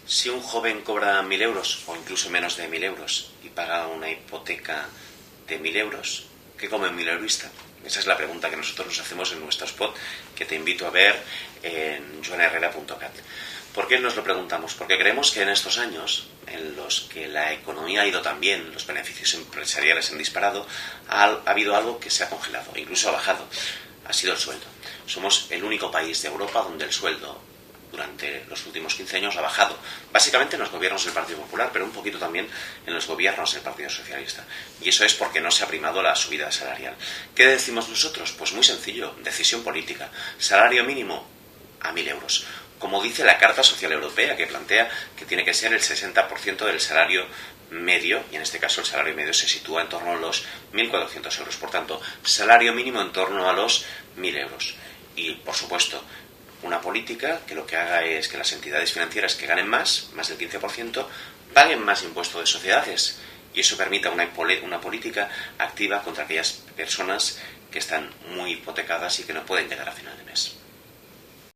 Si un joven cobra 1.000 euros o incluso menos de 1.000 euros y paga una hipoteca de 1.000 euros, ¿qué come un mileurista? Esa es la pregunta que nosotros nos hacemos en nuestro spot, que te invito a ver en joanherrera.cat. ¿Por qué nos lo preguntamos? Porque creemos que en estos años, en los que la economía ha ido tan bien, los beneficios empresariales han disparado, ha habido algo que se ha congelado, incluso ha bajado. Ha sido el sueldo. Somos el único país de Europa donde el sueldo durante los últimos 15 años ha bajado. Básicamente en los gobiernos del Partido Popular, pero un poquito también en los gobiernos del Partido Socialista. Y eso es porque no se ha primado la subida salarial. ¿Qué decimos nosotros? Pues muy sencillo, decisión política. Salario mínimo a 1.000 euros. Como dice la Carta Social Europea, que plantea que tiene que ser el 60% del salario medio, y en este caso el salario medio se sitúa en torno a los 1.400 euros. Por tanto, salario mínimo en torno a los 1.000 euros. Y, por supuesto, una política que lo que haga es que las entidades financieras que ganen más del 15%, paguen más impuesto de sociedades, y eso permita una política activa contra aquellas personas que están muy hipotecadas y que no pueden llegar a final de mes.